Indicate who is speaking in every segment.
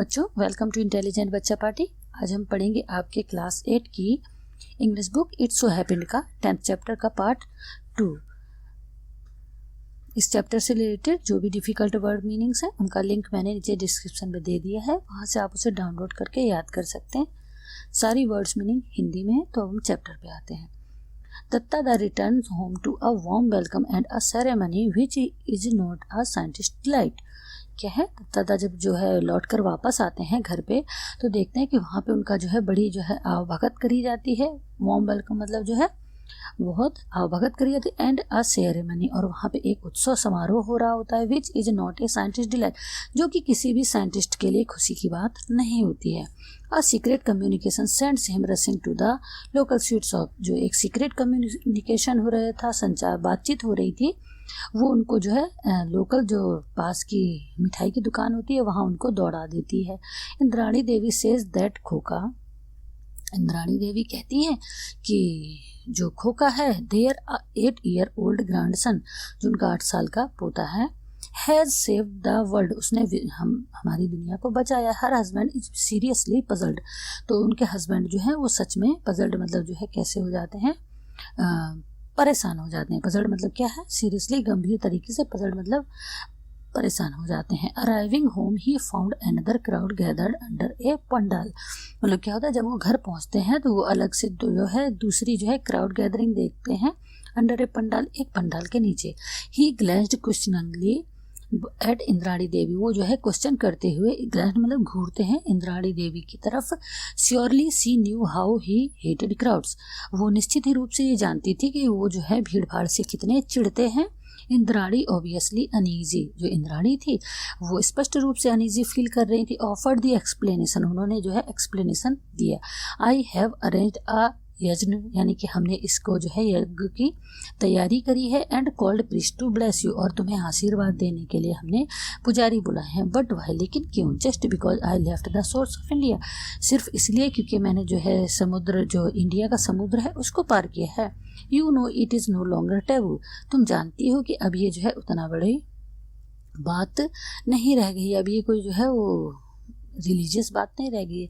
Speaker 1: बच्चों, welcome to intelligent बच्चा party. आज हम पढ़ेंगे आपके क्लास 8 की English book it's so happened का 10th चैप्टर का पार्ट 2। इस चैप्टर से रिलेटेड जो भी डिफिकल्ट वर्ड मीनिंग्स हैं उनका लिंक मैंने नीचे डिस्क्रिप्शन में दे दिया है, वहाँ से आप उसे डाउनलोड करके याद कर सकते हैं। सारी वर्ड्स मीनिंग हिंदी में है। तो हम चैप्टर पे आते हैं। Datta returns home to a warm welcome and a ceremony which is not a scientist delight. क्या है, दादा जब जो है लौट कर वापस आते हैं घर पे तो देखते हैं कि वहाँ पे उनका जो है बड़ी जो है आवभगत करी जाती है। वार्म वेलकम मतलब जो है बहुत आवभगत करी जाती है एंड अ सेरेमनी, और वहाँ पे एक उत्सव समारोह हो रहा होता है which is not a scientist delight, जो कि किसी भी साइंटिस्ट के लिए खुशी की बात नहीं होती है। A secret communication sends him rushing to the local sweet shop, जो एक सीक्रेट कम्युनिकेशन हो रहा था, संचार बातचीत हो रही थी, वो उनको जो है लोकल जो पास की मिठाई की दुकान होती है वहाँ उनको दौड़ा देती है। इंद्राणी देवी सेज दैट खोका, इंद्राणी देवी कहती हैं कि जो खोका है देयर 8 year old ग्रैंडसन, जो उनका 8 साल का पोता है, हैज सेव्ड द वर्ल्ड, उसने हमारी दुनिया को बचाया। Her husband is seriously puzzled, तो उनके हस्बैंड जो है वो सच में पजल्ड मतलब जो है कैसे हो जाते हैं, परेशान हो जाते हैं। पजल्ड मतलब क्या है, सीरियसली गंभीर तरीके से, पजल्ड मतलब परेशान हो जाते हैं। Arriving home he found another crowd gathered under a pandal, मतलब क्या होता है जब वो घर पहुंचते हैं तो वो अलग से जो है दूसरी जो है क्राउड गैदरिंग देखते हैं अंडर ए पंडाल, एक पंडाल के नीचे। ही ग्लेंस्ड क्वेश्चनिंगली एट इंद्राणी देवी, वो जो है क्वेश्चन करते हुए, ग्लेंस्ड मतलब घूरते हैं इंद्राणी देवी की तरफ। Surely she knew how he hated crowds, वो निश्चित ही रूप से ये जानती थी कि वो जो है भीड़ भाड़ से कितने चिढ़ते हैं। इंद्राणी ऑब्वियसली अनईजी, जो इंद्राणी थी वो स्पष्ट रूप से अनईजी फील कर रही थी। ऑफर्ड द एक्सप्लेनेशन, उन्होंने जो है एक्सप्लेनेशन दिया। आई हैव अरेंज्ड अ यज्ञ, यानी कि हमने इसको जो है यज्ञ की तैयारी करी है। And called priest to bless you, और तुम्हें आशीर्वाद देने के लिए हमने पुजारी बुलाए हैं। बट वाई, लेकिन क्यों? Just because I left the source of India, सिर्फ इसलिए क्योंकि मैंने जो है समुद्र, जो इंडिया का समुद्र है उसको पार किया है। You know it is no longer taboo, तुम जानती हो कि अब ये जो है उतना बड़ी बात नहीं रह गई, अब ये कोई जो है वो रिलीजियस बात नहीं रह गई है।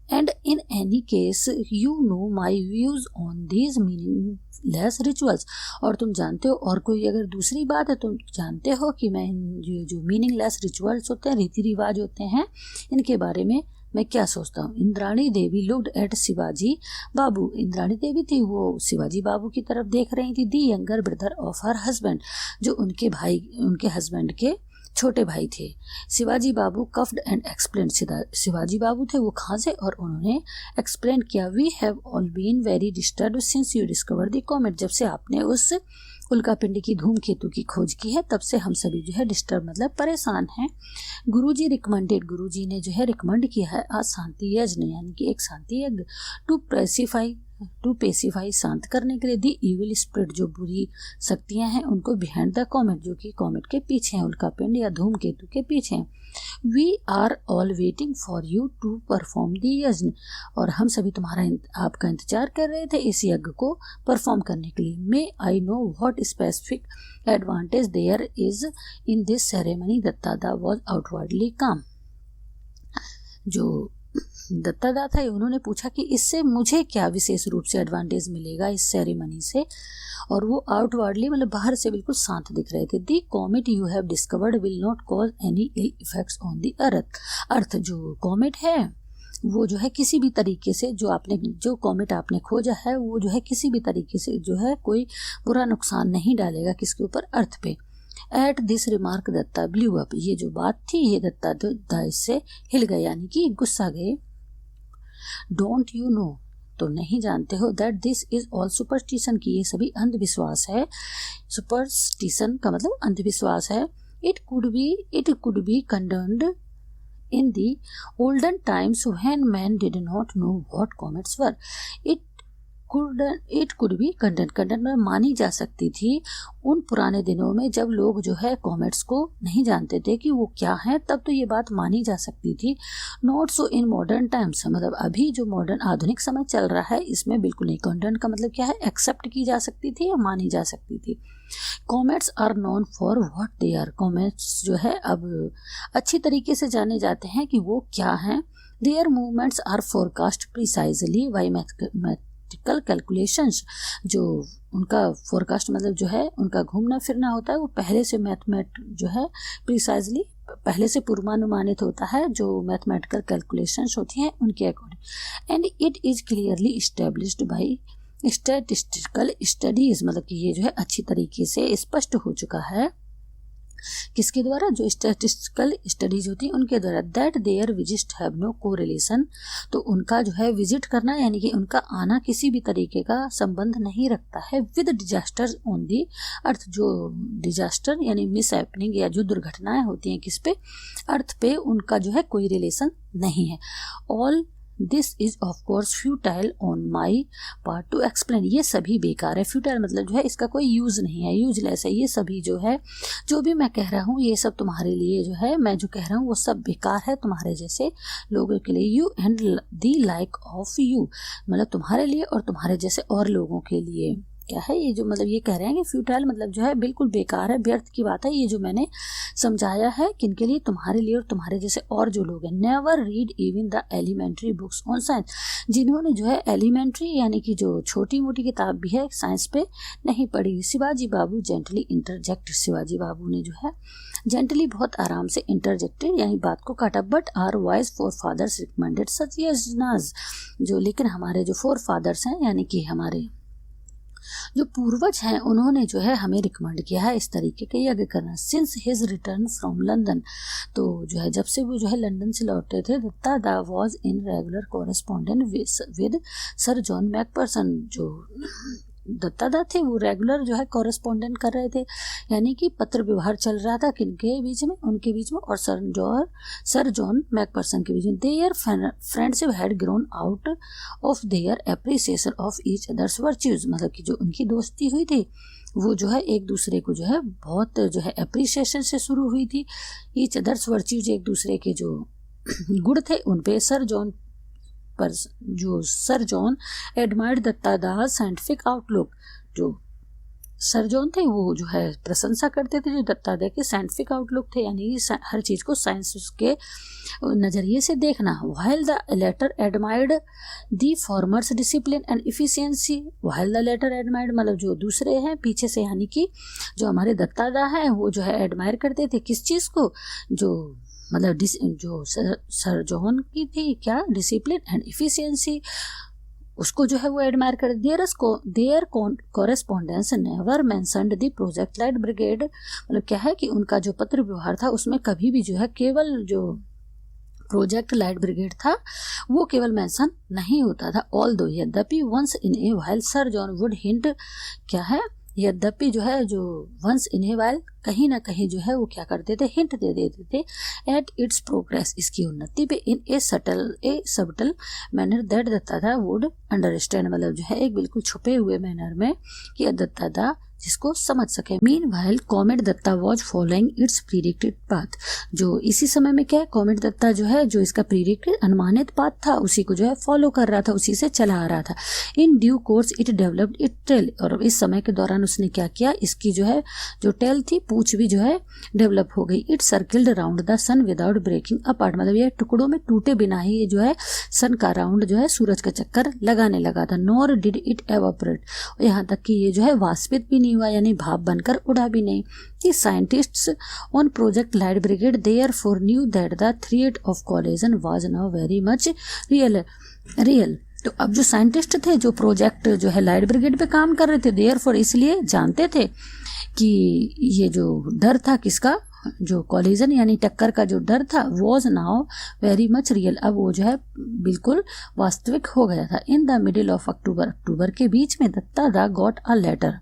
Speaker 1: And in any case you know my views on these meaningless rituals, और तुम जानते हो, और कोई अगर दूसरी बात है, तुम जानते हो कि मैं जो मीनिंगलेस रिचुअल्स होते हैं, रीति रिवाज होते हैं, इनके बारे में मैं क्या सोचता हूँ। इंद्राणी देवी लुक्ड एट शिवाजी बाबू, इंद्राणी देवी थी वो शिवाजी बाबू की तरफ देख रही थी। The younger brother of her husband, जो उनके भाई, उनके हस्बैंड के छोटे भाई थे। Shivaji Babu coughed and explain, Shivaji Babu थे वो खांसे और उन्होंने एक्सप्लेन किया। We have all been very disturb since you discover the comet, जब से आपने उस उल्कापिंड की धूमकेतु की खोज की है तब से हम सभी जो है डिस्टर्ब मतलब परेशान हैं। गुरुजी रिकमेंडेड, गुरुजी ने जो है रिकमेंड किया है आ शांति यज्ञ, यानी कि एक शांति यज्ञ। टू पेसिफाई, शांत करने के लिए। दी इविल स्पिरिट, जो बुरी शक्तियां हैं उनको बिहाइंड द कॉमेट, जो कि कॉमेट के पीछे हैं, उल्कापिंड या धूमकेतु के पीछे हैं। We are all waiting for you to perform the yajna, और हम सभी तुम्हारा आपका इंतजार कर रहे थे इस यज्ञ को परफॉर्म करने के लिए। May I know what specific advantage there is in this ceremony. Duttada was outwardly calm, जो दत्तादा था उन्होंने पूछा कि इससे मुझे क्या विशेष रूप से एडवांटेज मिलेगा इस सेरेमनी से, और वो आउटवर्डली मतलब बाहर से बिल्कुल शांत दिख रहे थे। The comet you have discovered will not cause any ill effects on the earth, जो कॉमेट है वो जो है किसी भी तरीके से, जो कॉमेट आपने खोजा है वो जो है किसी भी तरीके से जो है कोई बुरा नुकसान नहीं डालेगा किसके ऊपर, अर्थ पे। At this remark Datta blew up, ये जो बात थी ये दत्ता इससे हिल गए, यानी कि गुस्सा गए। डोंट यू नो, तो नहीं जानते हो, that this is all superstition, की ये सभी अंधविश्वास है। सुपरस्टिशन का मतलब अंधविश्वास है। It could be कंडम्ड in the olden times when man did not know what comets were. It it could be content में मानी जा सकती थी उन पुराने दिनों में जब लोग जो है कॉमेट्स को नहीं जानते थे कि वो क्या है, तब तो ये बात मानी जा सकती थी। Not so in modern times, मतलब अभी जो मॉडर्न आधुनिक समय चल रहा है इसमें बिल्कुल नहीं। कंटेंट का मतलब क्या है, एक्सेप्ट की जा सकती थी या मानी जा सकती थी। Comets are known for what they are, comets जो है अब अच्छी तरीके से जाने जाते हैं कि वो क्या हैं। Their movements are forecast precisely by mathematical calculations, जो उनका फोरकास्ट मतलब जो है उनका घूमना फिरना होता है वो पहले से जो है प्रिसाइजली पहले से पूर्वानुमानित होता है, जो मैथमेटिकल कैलकुलेशंस होती हैं उनके according. And it is clearly established by statistical studies, मतलब कि ये जो है अच्छी तरीके से स्पष्ट हो चुका है किसके द्वारा, जो स्टैटिस्टिकल स्टडीज होती हैं उनके द्वारा। That their visit have no correlation, तो उनका जो है विजिट करना यानी कि उनका आना किसी भी तरीके का संबंध नहीं रखता है विद डिजास्टर ऑन दी अर्थ, जो डिजास्टर यानी मिस हैपनिंग या जो दुर्घटनाएं होती हैं किस पे, अर्थ पे, उनका जो है कोई रिलेशन नहीं है। All this is of course futile on my part two explain, ये सभी बेकार है। फ्यूटाइल मतलब जो है इसका कोई यूज नहीं है, यूजलेस है। ये सभी जो है जो भी मैं कह रहा हूँ ये सब तुम्हारे लिए जो है मैं जो कह रहा हूँ वो सब बेकार है तुम्हारे जैसे लोगों के लिए। You and the like of you, मतलब तुम्हारे लिए और तुम्हारे जैसे और लोगों के लिए क्या है ये जो, मतलब ये कह रहे हैं कि फ्यूटाइल मतलब जो है बिल्कुल बेकार है, व्यर्थ की बात है। ये जो मैंने समझाया है किनके लिए, तुम्हारे लिए और तुम्हारे जैसे और जो लोग हैं। Never read even the elementary books on science, जिन्होंने जो है एलिमेंट्री यानी कि जो छोटी मोटी किताब भी है साइंस पे नहीं पढ़ी। शिवाजी बाबू जेंटली इंटरजेक्ट, शिवाजी बाबू ने जो है जेंटली बहुत आराम से इंटरजेक्टेड यानी बात को काटा। But our wise forefathers recommended such yajnas, जो लेकिन हमारे जो फोर फादर्स हैं यानी कि हमारे जो पूर्वज हैं उन्होंने जो है हमें रिकमेंड किया है इस तरीके के यज्ञ करना। Since his return from London, तो जो है जब से वो जो है लंदन से लौटे थे, Dutta da was in regular correspondent with sir John McPherson, जो दत्ता दा थे वो रेगुलर जो है कॉरेस्पॉन्डेंट कर रहे थे, यानी कि पत्र व्यवहार चल रहा था किनके बीच में, उनके बीच में और सर जॉन मैकपर्सन के बीच में। Their friendship had grown out of their appreciation of each others virtues, मतलब कि जो उनकी दोस्ती हुई थी वो जो है एक दूसरे को जो है बहुत जो है एप्रिसिएशन से शुरू हुई थी। ईच अदर्स वर्च्यूज, एक दूसरे के जो गुण थे उन पे सर जॉन एडमायर्ड दत्ता दा साइंटिफिक आउटलुक, जो सर जॉन थे वो जो है प्रशंसा करते थे जो दत्ता दा के साइंटिफिक आउटलुक थे, यानी हर चीज़ को साइंस के नज़रिए से देखना। While the latter admired the former's discipline and efficiency, while the latter admired मतलब जो दूसरे हैं पीछे से, यानी कि जो हमारे दत्ता दा हैं वो जो है एडमायर करते थे किस चीज़ को, जो मतलब जो सर जॉन की थी क्या, डिसिप्लिन एंड इफिशियंसी, उसको जो है वो एडमायर कर। Their correspondence never mentioned the project light brigade, मतलब क्या है कि उनका जो पत्र व्यवहार था उसमें कभी भी जो है केवल जो प्रोजेक्ट लाइट ब्रिगेड था वो केवल मेंशन नहीं होता था। ऑल्दो यद्यपि once in a while sir John would hint, क्या है यद्यपि जो है जो वंस इन ए व्हाइल कहीं ना कहीं जो है वो क्या करते थे, हिंट दे देते थे एट इट्स प्रोग्रेस, इसकी उन्नति पे, इन ए सबटल मैनर दैट दत्ता दा वुड अंडरस्टैंड, मतलब जो है एक बिल्कुल छुपे हुए मैनर में कि दत्ता दा जिसको समझ सके। Meanwhile comet Dutta was following its predicted path, जो इसी समय में क्या है कॉमेट दत्ता जो है जो इसका प्रीडिक्टेड अनुमानित पाथ था उसी को जो है फॉलो कर रहा था, उसी से चला आ रहा था। In due course it developed it tail, और इस समय के दौरान उसने क्या किया, इसकी जो है जो टेल थी पूंछ भी जो है डेवलप हो गई। It circled round the sun without breaking apart, मतलब ये टुकड़ों में टूटे बिना ही ये जो है सन का राउंड जो है सूरज का चक्कर लगाने लगा था। नॉर डिड इट एवापोरेट, यहाँ तक कि ये जो है वाष्पित भी नहीं हुआ यानी भाप बनकर उड़ा भी नहीं। कि scientists on project light brigade therefore knew that the threat of collision was now very much real. तो अब जो साइंटिस्ट थे जो प्रोजेक्ट जो है लाइट ब्रिगेड पे काम कर रहे थे, देयरफॉर इसलिए जानते थे कि ये जो डर था किसका, जो कोलिजन यानी टक्कर का जो डर था, was now very much real, अब वो जो है बिल्कुल वास्तविक हो गया था। In the middle of October के बीच में Datta da got a letter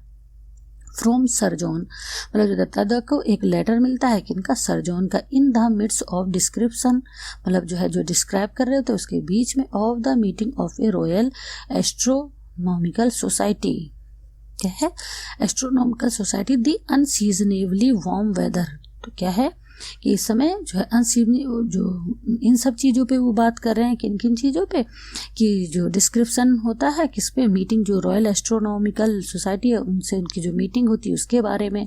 Speaker 1: from sir John, मतलब जो दत्ता दा को एक लेटर मिलता है किनका, सर जॉन का। In the midst of description, मतलब जो है जो डिस्क्राइब कर रहे थे उसके बीच में, of the meeting of A royal astronomical society, क्या है? एस्ट्रोनॉमिकल सोसाइटी दी अनसीजनेबली वार्म वेदर। तो क्या है कि इस समय जो है अनसीजनली, जो इन सब चीज़ों पे वो बात कर रहे हैं, किन किन चीज़ों पे, कि जो डिस्क्रिप्शन होता है किस पे, मीटिंग जो रॉयल एस्ट्रोनॉमिकल सोसाइटी है उनसे उनकी जो मीटिंग होती है उसके बारे में।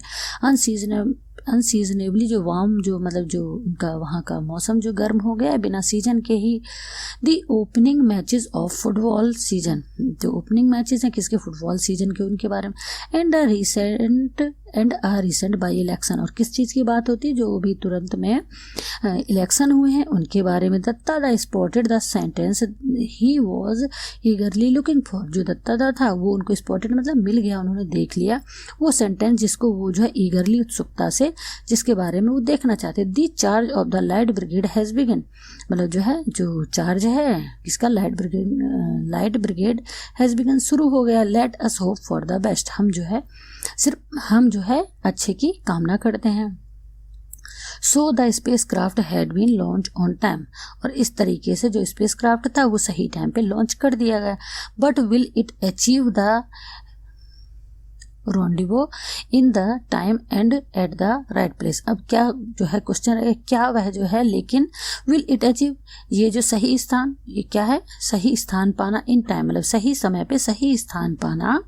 Speaker 1: अनसीजनेबली जो वार्म, जो मतलब जो उनका वहाँ का मौसम जो गर्म हो गया है बिना सीजन के ही। The opening matches of football season, जो ओपनिंग मैचेस हैं किसके, फुटबॉल सीजन के, उनके बारे में। And a recent by election, और किस चीज़ की बात होती है, जो भी तुरंत में इलेक्शन हुए हैं उनके बारे में। दत्ता दा spotted the sentence he was ईगरली looking for, जो दत्ता दा था वो उनको स्पॉटेड मतलब मिल गया, उन्होंने देख लिया वो सेंटेंस जिसको वो जो है ईगरली, उत्सुकता से, जिसके बारे में वो देखना चाहते। The charge of the light brigade has begun, मतलब जो है जो चार्ज है किसका, लाइट ब्रिगेड हैज़ बिगन, शुरू हो गया। Let us hope for the best, हम जो है सिर्फ हम जो है अच्छे की कामना करते हैं। So the spacecraft had been launch on time, और इस तरीके से जो स्पेस क्राफ्ट था वो सही टाइम पे लॉन्च कर दिया गया। But will it achieve the rendezvous in the time and at the right place. अब क्या जो है क्वेश्चन है, क्या वह जो है, लेकिन विल इट अचीव, ये जो सही स्थान, ये क्या है, सही स्थान पाना, इन टाइम मतलब सही समय पे सही स्थान पाना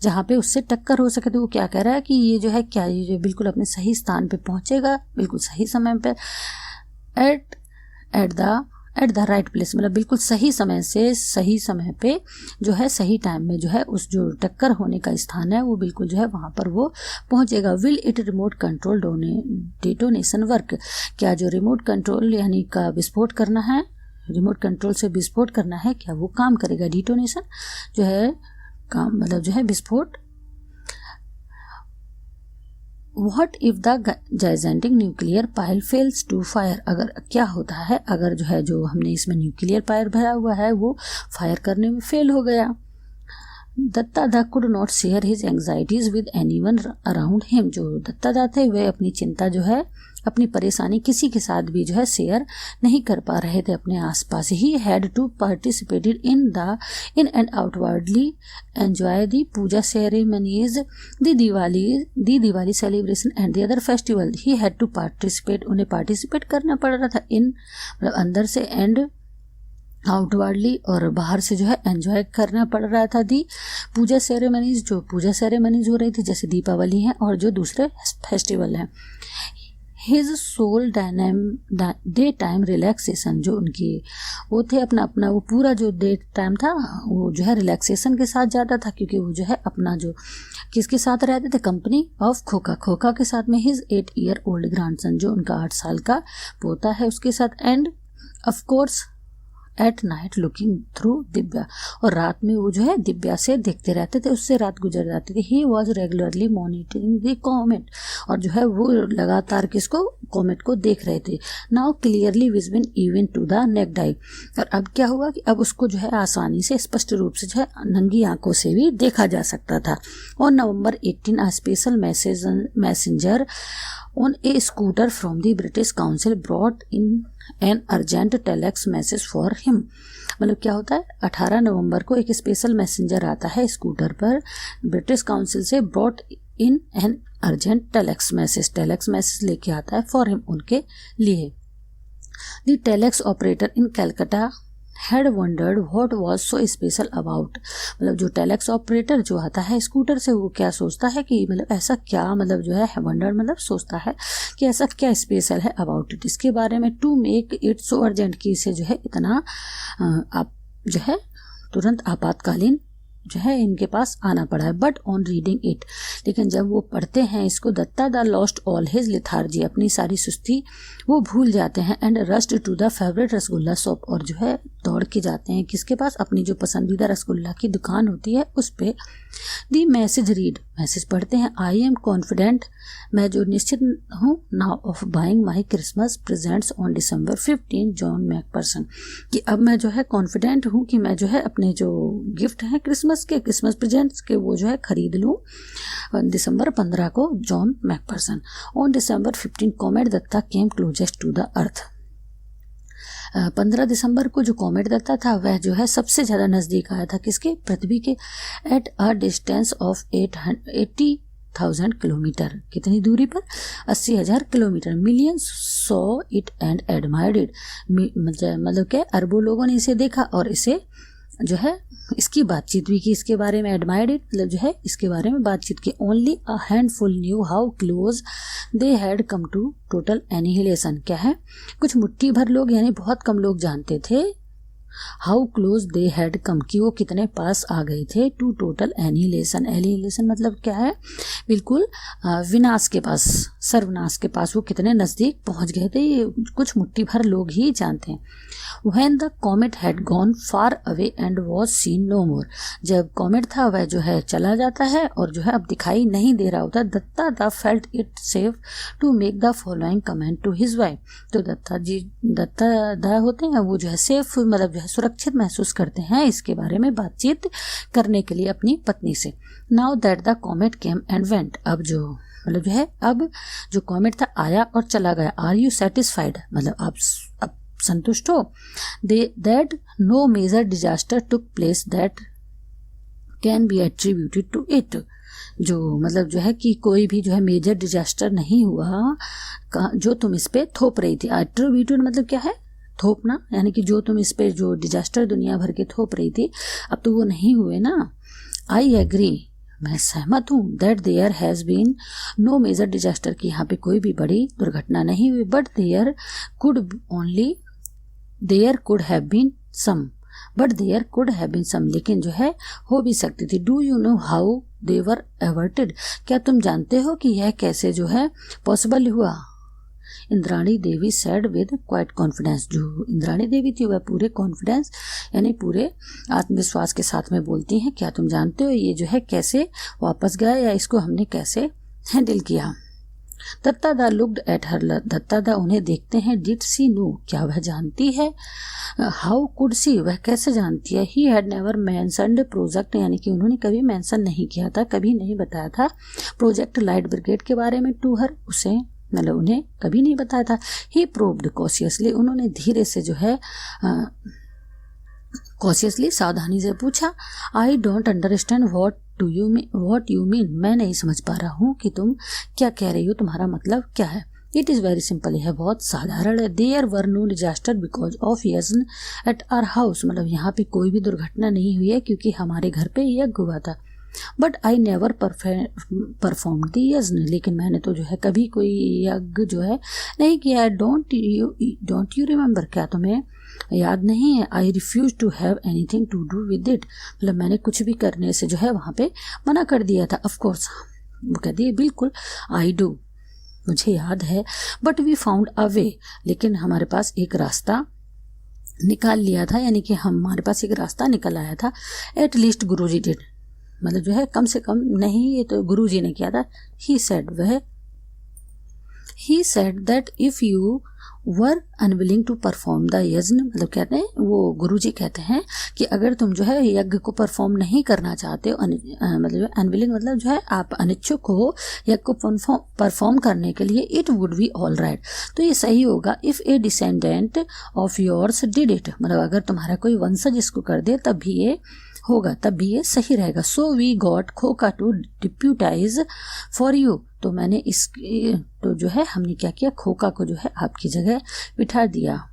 Speaker 1: जहाँ पे उससे टक्कर हो सके। तो वो क्या कह रहा है कि ये जो है क्या, ये जो बिल्कुल अपने सही स्थान पे पहुँचेगा बिल्कुल सही समय पे, एट द राइट प्लेस, मतलब बिल्कुल सही समय से सही समय पे जो है सही टाइम में जो है उस जो टक्कर होने का स्थान है वो बिल्कुल जो है वहाँ पर वो पहुँचेगा। Will it remote control detonation work, क्या जो रिमोट कंट्रोल यानी का विस्फोट करना है, रिमोट कंट्रोल से विस्फोट करना है, क्या वो काम करेगा? डिटोनेशन जो है काम मतलब जो है विस्फोट। What if the gigantic nuclear pile fails to fire, अगर क्या होता है अगर जो है जो हमने इसमें न्यूक्लियर पायर भरा हुआ है वो फायर करने में फेल हो गया। दत्ता दा could not share his anxieties with anyone around him, जो दत्ता दा थे वे अपनी चिंता जो है अपनी परेशानी किसी के साथ भी जो है शेयर नहीं कर पा रहे थे अपने आसपास। He had to participated in and outwardly enjoy the puja ceremonies, the Diwali celebration and the other festival. He had to participate, उन्हें पार्टिसिपेट करना पड़ रहा था, इन मतलब अंदर से, एंड आउटवर्डली और बाहर से जो है एंजॉय करना पड़ रहा था। दी पूजा सेरेमनीज, जो पूजा सेरेमनीज हो रही थी जैसे दीपावली है और जो दूसरे फेस्टिवल हैं। His sole daytime relaxation, जो उनकी वो थे अपना वो पूरा जो डे टाइम था वो जो है रिलैक्सेशन के साथ जाता था, क्योंकि वो जो है अपना जो किसके साथ रहते थे, कंपनी ऑफ खोखा के साथ में। हिज 8 ईयर ओल्ड ग्रैंडसन, जो उनका 8 साल का पोता है उसके साथ। End of course at night looking through Divya, और रात में वो जो है दिव्या से देखते रहते थे, उससे रात गुजर जाती थी। He was regularly monitoring the comet, और जो है वो लगातार किसको, कॉमेट को देख रहे थे। Now clearly visible even to the naked eye, और अब क्या हुआ कि अब उसको जो है आसानी से स्पष्ट रूप से जो है नंगी आंखों से भी देखा जा सकता था। और नवंबर 18 a special messenger on a scooter from the British Council brought in an urgent telex message for him, मतलब क्या होता है 18 नवंबर को एक स्पेशल मैसेंजर आता है स्कूटर पर ब्रिटिश काउंसिल से, brought in an urgent telex message लेके आता है for him, उनके लिए। The telex operator in Calcutta had wondered what was so special about, मतलब जो टेलेक्स ऑपरेटर जो आता है स्कूटर से वो क्या सोचता है कि मतलब ऐसा क्या, मतलब जो है वंडर मतलब सोचता है कि ऐसा क्या स्पेशल है अबाउट इट, इसके बारे में। To make it so urgent, कि इसे जो है इतना आप जो है तुरंत आपातकालीन जो है इनके पास आना पड़ा है। बट ऑन रीडिंग इट, लेकिन जब वो पढ़ते हैं इसको, Datta da lost all his lethargy, अपनी सारी सुस्ती वो भूल जाते हैं। And rushed to the favourite rasgulla shop, और जो है दौड़ के जाते हैं किसके पास, अपनी जो पसंदीदा रसगुल्ला की दुकान होती है उस पे। दी मैसेज रीड, मैसेज पढ़ते हैं। आई एम कॉन्फिडेंट, मैं जो निश्चित हूँ, now of buying my Christmas presents on December 15 John McPherson, कि अब मैं जो है कॉन्फिडेंट हूँ कि मैं जो है अपने जो गिफ्ट हैं क्रिसमस प्रेजेंट्स के वो जो है खरीद लूँ December 15 को, John McPherson. On December 15 comet Dutta came closest to the earth. 15 दिसंबर को जो कॉमेट दत्ता था वह जो है सबसे ज़्यादा नज़दीक आया था किसके, पृथ्वी के, at a distance of 80,000 kilometre, कितनी दूरी पर, 80,000 kilometre. Millions saw it and admired it, मतलब क्या, अरबों लोगों ने इसे देखा और इसे जो है इसकी बातचीत भी की, इसके बारे में, एडमायर्ड इट मतलब जो है इसके बारे में बातचीत की। Only a handful knew how close they had come to total annihilation, क्या है, कुछ मुट्ठी भर लोग यानी बहुत कम लोग जानते थे, हाउ क्लोज दे हैड कम, कि वो कितने पास आ गए थे, टू टोटल एनिहिलेशन। एनिहिलेशन मतलब क्या है, बिल्कुल विनाश के पास, सर्वनाश के पास वो कितने नज़दीक पहुंच गए थे, ये कुछ मुट्ठी भर लोग ही जानते हैं। When the comet had gone far away and was seen no more, जब कॉमेट था वह जो है चला जाता है और जो है अब दिखाई नहीं दे रहा होता, Datta da felt it safe to make the following comment to his wife, तो दत्ता दा होते हैं वो जो है सेफ मतलब जो है सुरक्षित महसूस करते हैं इसके बारे में बातचीत करने के लिए अपनी पत्नी से। Now that the comet came and went, अब जो मतलब जो है अब जो कॉमेट था आया और चला गया, आर यू सेटिस्फाइड मतलब आप अब संतुष्ट हो, that no major disaster took place that can be attributed to it, जो मतलब जो है कि कोई भी जो है मेजर डिजास्टर नहीं हुआ जो तुम इस पे थोप रही थी। एट्रीब्यूटेड मतलब क्या है, थोपना, यानी कि जो तुम इस पे जो डिजास्टर दुनिया भर के थोप रही थी अब तो वो नहीं हुए ना। आई एग्री, मैं सहमत हूँ, that there has been no major disaster, कि यहाँ पे कोई भी बड़ी दुर्घटना नहीं हुई, but there could have been some, लेकिन जो है हो भी सकती थी। Do you know how they were averted, क्या तुम जानते हो कि यह कैसे जो है पॉसिबल हुआ। इंद्राणी देवी सेड विद क्वाइट कॉन्फिडेंस, जो इंद्राणी देवी थी वह पूरे कॉन्फिडेंस यानी पूरे आत्मविश्वास के साथ में बोलती हैं, क्या तुम जानते हो ये जो है कैसे वापस गया या इसको हमने कैसे हैंडल किया। दत्ता दा लुक्ड एट हर, दत्ता दा उन्हें देखते हैं, डिड सी नो, क्या वह जानती है, हाउ कुड सी, वह कैसे जानती है, he had never mentioned project, यानी कि उन्होंने कभी मेंशन नहीं किया था, कभी नहीं बताया था प्रोजेक्ट लाइट ब्रिगेड के बारे में, टू हर, उसे मतलब उन्हें कभी नहीं बताया था। ही प्रोब्ड कॉशियसली, उन्होंने धीरे से जो है कॉशियसली सावधानी से पूछा, I don't understand what you mean, मैं नहीं समझ पा रहा हूँ कि तुम क्या कह रही हो, तुम्हारा मतलब क्या है। इट इज़ वेरी सिंपल, यह बहुत साधारण है। There were no disaster because of yajna at our house, मतलब यहाँ पे कोई भी दुर्घटना नहीं हुई है क्योंकि हमारे घर पे यज्ञ हुआ था। But I never perform the यज्ञ, लेकिन मैंने तो जो है कभी कोई यज्ञ जो है नहीं किया है। डोंट यू रिमेंबर, क्या तुम्हें याद नहीं है। I refuse to have anything to do with it, मतलब मैंने कुछ भी करने से जो है वहाँ पे मना कर दिया था। ऑफकोर्स, वो कहती है बिल्कुल, आई डू, मुझे याद है, बट वी फाउंड अ वे, लेकिन हमारे पास एक रास्ता निकाल लिया था, यानी कि हमारे पास एक रास्ता निकल आया था। एट लीस्ट गुरुजी डिड, मतलब जो है कम से कम, नहीं ये तो गुरुजी ने किया था। He said that if you were unwilling to perform the yajna, मतलब कहते हैं वो गुरुजी कहते हैं कि अगर तुम जो है यज्ञ को परफॉर्म नहीं करना चाहते हो, मतलब अनविलिंग मतलब जो है आप अनिच्छुक हो यज्ञ को परफॉर्म करने के लिए, it would be all right, तो ये सही होगा। If A descendant of yours did it, मतलब अगर तुम्हारा कोई वंशज इसको कर दे तब भी ये होगा, तब भी ये सही रहेगा। So we got Khoka to deputize for you, तो मैंने इस तो जो है हमने क्या किया, खोका को जो है आपकी जगह बिठा दिया।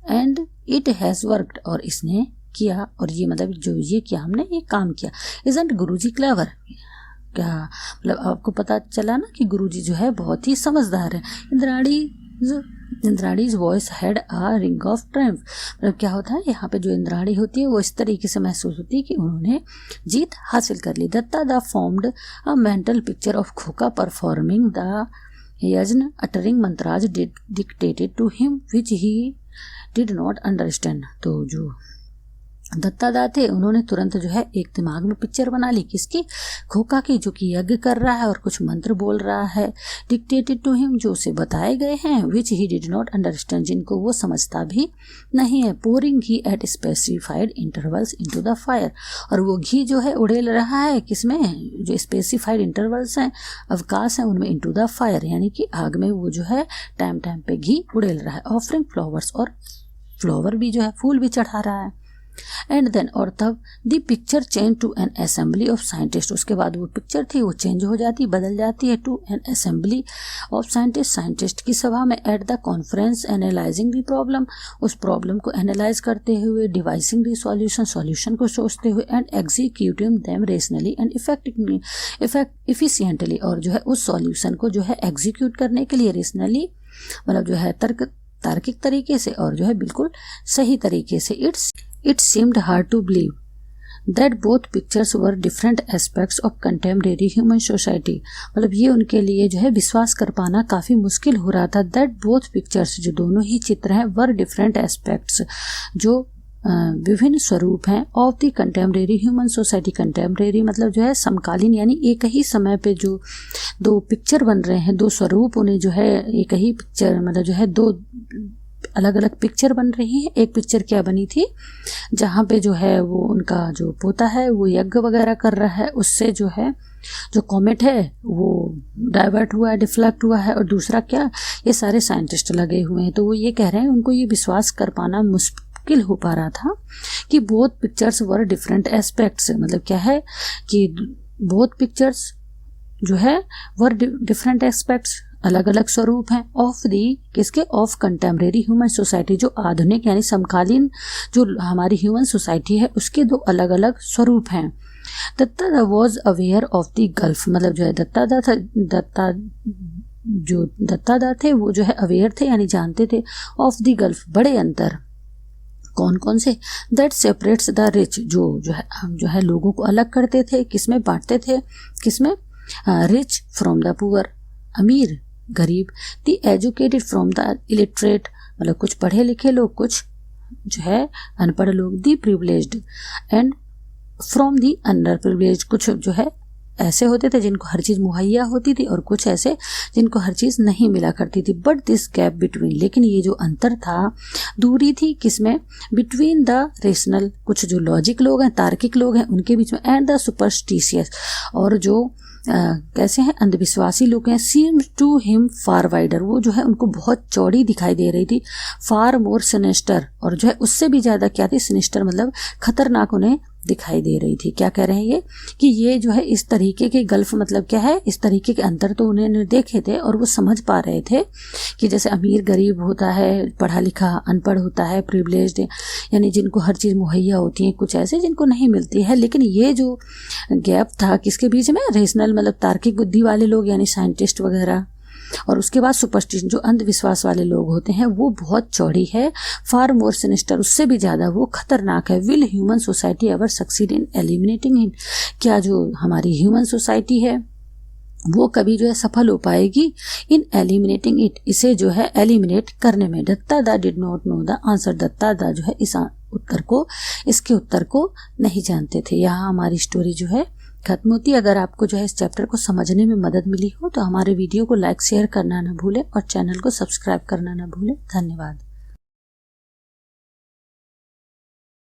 Speaker 1: एंड इट हैज़ वर्कड, और इसने किया, और ये मतलब जो ये किया हमने, ये काम किया। इजंट गुरुजी क्लेवर, क्या मतलब आपको पता चला ना कि गुरुजी जो है बहुत ही समझदार है। Indrani's voice had a ring of triumph, मतलब क्या होता है यहाँ पे जो इंद्राणी होती है वो इस तरीके से महसूस होती है कि उन्होंने जीत हासिल कर ली। Dutta da formed a mental picture of Khoka performing the yajna uttering mantras dictated to him which he did not understand, तो जो दत्तादा थे उन्होंने तुरंत जो है एक दिमाग में पिक्चर बना ली, किसकी, खोका की, जो कि यज्ञ कर रहा है और कुछ मंत्र बोल रहा है। डिक्टेटेड टू हिम, जो उसे बताए गए हैं, विच ही डिड नॉट अंडरस्टैंड, जिनको वो समझता भी नहीं है। Pouring ghee eight specified intervals into the fire, और वो घी जो है उड़ेल रहा है किसमें, जो स्पेसिफाइड इंटरवल्स हैं, अवकाश हैं उनमें, इनटू द फायर यानी कि आग में वो जो है टाइम टाइम पे घी उड़ेल रहा है। ऑफरिंग फ्लावर्स, और फ्लावर भी जो है फूल भी चढ़ा रहा है। एंड देन और तब the picture change to an assembly of scientist, उसके बाद वो पिक्चर थी वो चेंज हो जाती बदल जाती है to an assembly of scientist, scientist की सभा में। At the conference analysing the problem, उस प्रॉब्लम को एनालाइज करते हुए, डिवाइसिंग द सॉल्यूशन, सॉल्यूशन को सोचते हुए, and executing them rationally and efficiently, और जो है उस सॉल्यूशन को जो है एग्जीक्यूट करने के लिए रेशनली मतलब जो है तार्किक तरीके से और जो है बिल्कुल सही तरीके से। It seemed hard to believe that both pictures were different aspects of contemporary human society, मतलब ये उनके लिए जो है विश्वास कर पाना काफ़ी मुश्किल हो रहा था। that both pictures, जो दोनों ही चित्र हैं, were different aspects, जो विभिन्न स्वरूप हैं of the contemporary human society. Contemporary मतलब जो है समकालीन, यानी एक ही समय पे जो दो पिक्चर बन रहे हैं, दो स्वरूप उन्हें जो है एक ही पिक्चर मतलब जो है दो अलग अलग पिक्चर बन रही है। एक पिक्चर क्या बनी थी जहाँ पे जो है वो उनका जो पोता है वो यज्ञ वगैरह कर रहा है, उससे जो है जो कॉमेट है वो डाइवर्ट हुआ है, डिफ्लेक्ट हुआ है, और दूसरा क्या, ये सारे साइंटिस्ट लगे हुए हैं। तो वो ये कह रहे हैं उनको ये विश्वास कर पाना मुश्किल हो पा रहा था कि both pictures were different aspects, मतलब क्या है कि बोथ पिक्चर्स जो है वर डिफरेंट एस्पेक्ट्स, अलग अलग स्वरूप हैं ऑफ दी किसके, ऑफ कंटेम्प्रेरी ह्यूमन सोसाइटी, जो आधुनिक यानी समकालीन जो हमारी ह्यूमन सोसाइटी है उसके दो अलग अलग स्वरूप हैं। Duttada was aware of the gulf, मतलब जो है दत्तादा थे वो जो है अवेयर थे यानी जानते थे ऑफ द गल्फ, बड़े अंतर कौन कौन से, दैट सेपरेट्स द रिच, जो है लोगों को अलग करते थे, किसमें बांटते थे, किसमें, रिच फ्रॉम द पुअर, अमीर गरीब, the educated from the illiterate, मतलब कुछ पढ़े लिखे लोग, कुछ जो है अनपढ़ लोग, the privileged and from the under privileged, कुछ जो है ऐसे होते थे जिनको हर चीज़ मुहैया होती थी और कुछ ऐसे जिनको हर चीज़ नहीं मिला करती थी। बट दिस गैप बिटवीन, लेकिन ये जो अंतर था, दूरी थी किसमें, बिटवीन द रेशनल, कुछ जो लॉजिक लोग हैं, तार्किक लोग हैं उनके बीच में, एंड द सुपरस्टिशियस, और जो कैसे हैं, अंधविश्वासी लोग हैं, seem to him far wider, वो जो है उनको बहुत चौड़ी दिखाई दे रही थी, फार मोर सिनिस्टर, और जो है उससे भी ज़्यादा क्या थी, सिनिस्टर मतलब खतरनाक उन्हें दिखाई दे रही थी। क्या कह रहे हैं ये कि ये जो है इस तरीके के गल्फ मतलब क्या है, इस तरीके के अंतर तो उन्हें देखे थे और वो समझ पा रहे थे कि जैसे अमीर गरीब होता है, पढ़ा लिखा अनपढ़ होता है, प्रिविलेज्ड यानी जिनको हर चीज़ मुहैया होती है, कुछ ऐसे जिनको नहीं मिलती है। लेकिन ये जो गैप था किसके बीच में, रेशनल मतलब तार्किक बुद्धि वाले लोग यानी साइंटिस्ट वगैरह, और उसके बाद सुपरस्टिशन जो अंधविश्वास वाले लोग होते हैं, वो बहुत चौड़ी है, फार मोर सिनिस्टर, उससे भी ज़्यादा वो खतरनाक है। Will human society ever succeed in eliminating in, क्या जो हमारी ह्यूमन सोसाइटी है वो कभी जो है सफल हो पाएगी इन एलिमिनेटिंग इट, इसे जो है एलिमिनेट करने में। Duttada did not know the answer, Duttada जो है इसके उत्तर को नहीं जानते थे। यहाँ हमारी स्टोरी जो है खत्म होती है। अगर आपको जो है इस चैप्टर को समझने में मदद मिली हो तो हमारे वीडियो को लाइक शेयर करना ना भूलें और चैनल को सब्सक्राइब करना ना भूलें। धन्यवाद।